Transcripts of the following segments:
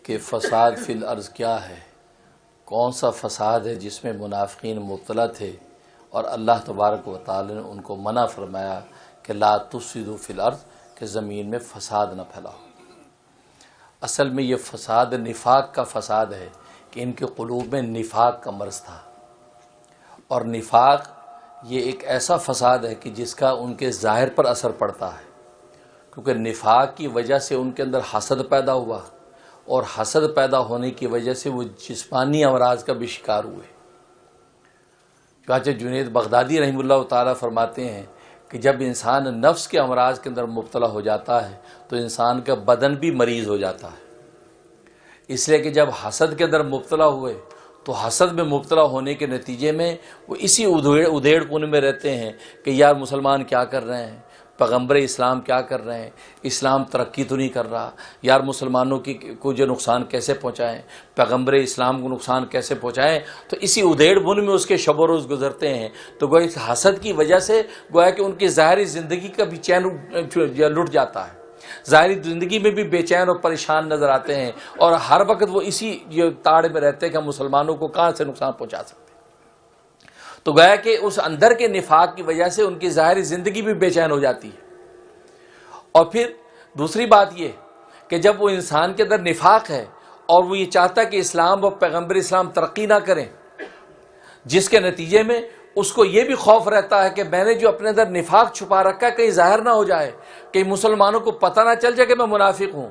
کہ فساد فی الارض کیا ہے، کون سا فساد ہے جس میں منافقین مبتلا تھے اور اللہ تبارک و تعالی نے ان کو منع فرمایا کہ لا تفسدوا فی الارض، کہ زمین میں فساد نہ پھیلاؤ۔ اصل میں یہ فساد نفاق کا فساد ہے کہ ان کے قلوب میں نفاق کا مرض تھا، اور نفاق یہ ایک ایسا فساد ہے کہ جس کا ان کے ظاہر پر اثر پڑتا ہے، کیونکہ نفاق کی وجہ سے ان کے اندر حسد پیدا ہوا، اور حسد پیدا ہونے کی وجہ سے وہ جسمانی امراض کا بھی شکار ہوئے۔ چنانچہ جنید بغدادی رحمہ اللہ تعالیٰ فرماتے ہیں کہ جب انسان نفس کے امراض کے اندر مبتلا ہو جاتا ہے تو انسان کا بدن بھی مریض ہو جاتا ہے، اس لیے کہ جب حسد کے اندر مبتلا ہوئے تو حسد میں مبتلا ہونے کے نتیجے میں وہ اسی ادھیڑ پن میں رہتے ہیں کہ یار مسلمان کیا کر رہے ہیں، پیغمبر اسلام کیا کر رہے ہیں، اسلام ترقی تو نہیں کر رہا، یار مسلمانوں کو جو نقصان کیسے پہنچائیں، پیغمبر اسلام کو نقصان کیسے پہنچائیں۔ تو اسی ادھیڑ بن میں اس کے شب و روز گزرتے ہیں، تو گویا اس حسد کی وجہ سے گویا کہ ان کی ظاہری زندگی کا بھی چین لٹ جاتا ہے، ظاہری زندگی میں بھی بے چین اور پریشان نظر آتے ہیں، اور ہر وقت وہ اسی تاڑ میں رہتے ہیں کہ ہم مسلمانوں کو کہاں سے نقصان پہنچا سکتے ہیں۔ تو گویا کہ اس اندر کے نفاق کی وجہ سے ان کی ظاہری زندگی بھی بے چین ہو جاتی ہے۔ اور پھر دوسری بات یہ کہ جب وہ انسان کے اندر نفاق ہے اور وہ یہ چاہتا ہے کہ اسلام اور پیغمبر اسلام ترقی نہ کریں، جس کے نتیجے میں اس کو یہ بھی خوف رہتا ہے کہ میں نے جو اپنے اندر نفاق چھپا رکھا ہے کہیں ظاہر نہ ہو جائے، کہ مسلمانوں کو پتہ نہ چل جائے کہ میں منافق ہوں،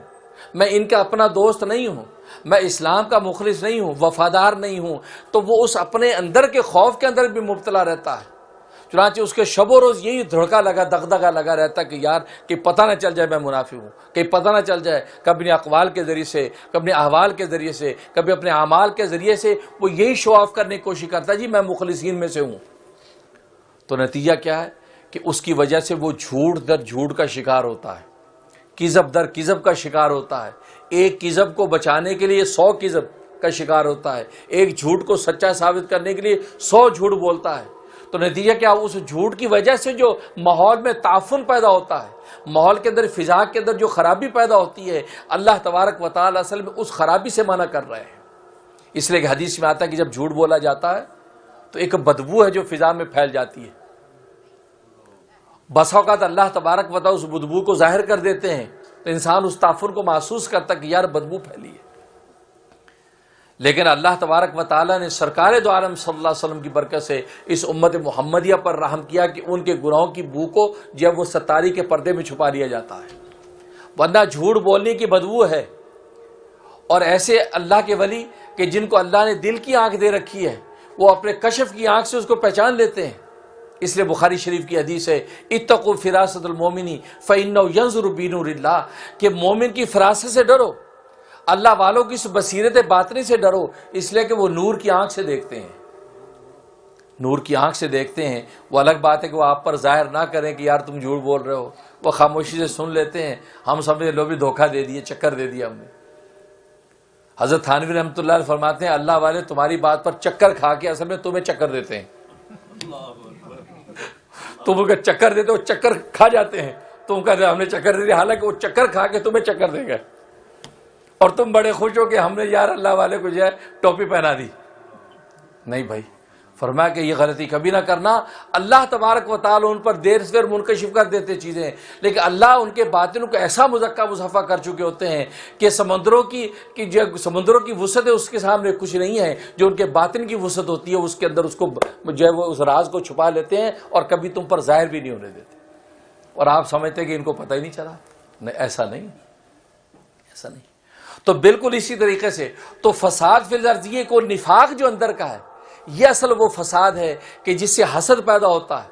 میں ان کا اپنا دوست نہیں ہوں، میں اسلام کا مخلص نہیں ہوں، وفادار نہیں ہوں، تو وہ اس اپنے اندر کے خوف کے اندر بھی مبتلا رہتا ہے۔ چنانچہ اس کے شب و روز یہی دھڑکا لگا دغدغہ لگا رہتا ہے کہ یار کہ پتہ نہ چل جائے میں منافق ہوں، کہ پتہ نہ چل جائے، کبھی اپنے اقوال کے ذریعے سے، کبھی اپنے احوال کے ذریعے سے، کبھی اپنے اعمال کے ذریعے سے وہ یہی شو آف کرنے کی کوشش کرتا ہے جی میں مخلصین میں سے ہوں۔ تو نتیجہ کیا ہے کہ اس کی وجہ سے وہ جھوٹ در جھوٹ کا شکار ہوتا ہے، کذب در کذب کا شکار ہوتا ہے، ایک کذب کو بچانے کے لیے 100 کذب کا شکار ہوتا ہے، ایک جھوٹ کو سچا ثابت کرنے کے لیے 100 جھوٹ بولتا ہے۔ تو نتیجہ کیا، اس جھوٹ کی وجہ سے جو ماحول میں تعفن پیدا ہوتا ہے، ماحول کے اندر فضا کے اندر جو خرابی پیدا ہوتی ہے، اللہ تبارک و تعالی اصل میں اس خرابی سے منع کر رہے ہیں۔ اس لیے کہ حدیث میں آتا ہے کہ جب جھوٹ بولا جاتا ہے تو ایک بدبو ہے جو فضا میں پھیل جاتی ہے، بسا اوقات اللہ تبارک و تعالی اس بدبو کو ظاہر کر دیتے ہیں تو انسان اس تعفن کو محسوس کرتا کہ یار بدبو پھیلی ہے، لیکن اللہ تبارک و تعالی نے سرکار دو عالم صلی اللہ علیہ وسلم کی برکت سے اس امت محمدیہ پر رحم کیا کہ ان کے گناہوں کی بو کو جب وہ ستاری کے پردے میں چھپا لیا جاتا ہے، ورنہ جھوٹ بولنے کی بدبو ہے۔ اور ایسے اللہ کے ولی کہ جن کو اللہ نے دل کی آنکھ دے رکھی ہے، وہ اپنے کشف کی آنکھ سے اس کو پہچان لیتے ہیں۔ اس لیے بخاری شریف کی حدیث ہے اتقوا فراست المومن فانه ينظر بنور اللہ، کہ مومن کی فراست سے ڈرو، اللہ والوں کی اس بصیرت باطنی سے ڈرو، اس لیے کہ وہ نور کی آنکھ سے دیکھتے ہیں، نور کی آنکھ سے دیکھتے ہیں۔ وہ الگ بات ہے کہ وہ آپ پر ظاہر نہ کریں کہ یار تم جھوٹ بول رہے ہو، وہ خاموشی سے سن لیتے ہیں، ہم سمجھے لو بھی دھوکہ دے دیے، چکر دے دیا ہم نے۔ حضرت تھانوی رحمۃ اللہ علیہ فرماتے ہیں اللہ والے تمہاری بات پر چکر کھا کے اصل میں تمہیں چکر دیتے ہیں، تم ان کا چکر دیتے ہو، چکر کھا جاتے ہیں، تم کہتے ہم نے چکر دے دیا، حالانکہ وہ چکر کھا کے تمہیں چکر دے گئے، اور تم بڑے خوش ہو کہ ہم نے یار اللہ والے کو جو ہے ٹوپی پہنا دی۔ نہیں بھائی، فرمایا کہ یہ غلطی کبھی نہ کرنا۔ اللہ تبارک و تعالی ان پر دیر سے دیر منکشف کر دیتے چیزیں، لیکن اللہ ان کے باطنوں کو ایسا مزکہ مصفہ کر چکے ہوتے ہیں کہ سمندروں کی وسعت ہے اس کے سامنے کچھ نہیں ہے، جو ان کے باطن کی وسعت ہوتی ہے اس کے اندر اس کو جو ہے وہ اس راز کو چھپا لیتے ہیں اور کبھی تم پر ظاہر بھی نہیں ہونے دیتے، اور آپ سمجھتے کہ ان کو پتہ ہی نہیں چلا۔ نہیں، ایسا نہیں، ایسا نہیں۔ تو بالکل اسی طریقے سے تو فساد فی الارض، یہ کو نفاق جو اندر کا ہے، یہ اصل وہ فساد ہے کہ جس سے حسد پیدا ہوتا ہے،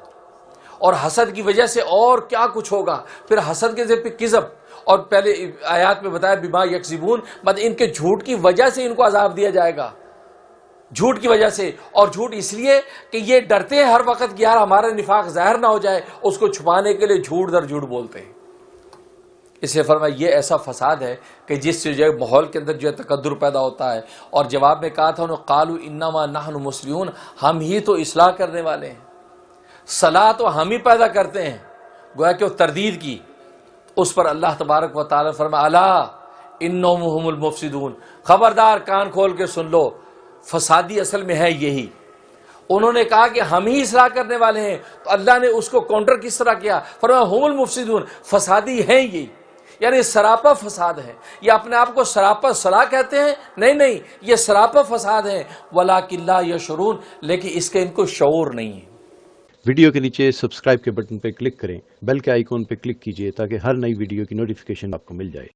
اور حسد کی وجہ سے اور کیا کچھ ہوگا، پھر حسد کے ذریعے کذب، اور پہلے آیات میں بتایا بما یکذبون، مطلب ان کے جھوٹ کی وجہ سے ان کو عذاب دیا جائے گا، جھوٹ کی وجہ سے۔ اور جھوٹ اس لیے کہ یہ ڈرتے ہیں ہر وقت کہ یار ہمارا نفاق ظاہر نہ ہو جائے، اس کو چھپانے کے لیے جھوٹ در جھوٹ بولتے ہیں۔ اس لیے فرمایا یہ ایسا فساد ہے کہ جس سے جو ہے ماحول کے اندر جو ہے تکدر پیدا ہوتا ہے۔ اور جواب میں کہا تھا انہوں قالوا انما نحن مصلحون، ہم ہی تو اصلاح کرنے والے ہیں، صلاح تو ہم ہی پیدا کرتے ہیں، گویا کہ وہ تردید کی۔ اس پر اللہ تبارک و تعالی فرمایا الا انہم هم المفسدون. خبردار کان کھول کے سن لو، فسادی اصل میں ہے یہی. انہوں نے کہا کہ ہم ہی اصلاح کرنے والے ہیں، تو اللہ نے اس کو کاؤنٹر کس طرح کیا؟ فرمایا ہم المفسدون، فسادی ہیں یہی، یعنی سراپا فساد ہے. یہ اپنے آپ کو سراپا صلاح کہتے ہیں؟ نہیں، یہ سراپا فساد ہے. وَلَٰكِن لَا يَشْعُرُونَ، لیکن اس کے ان کو شعور نہیں ہے. ویڈیو کے نیچے سبسکرائب کے بٹن پہ کلک کریں، بیل کے آئیکن پہ کلک کیجئے تاکہ ہر نئی ویڈیو کی نوٹیفیکیشن آپ کو مل جائے.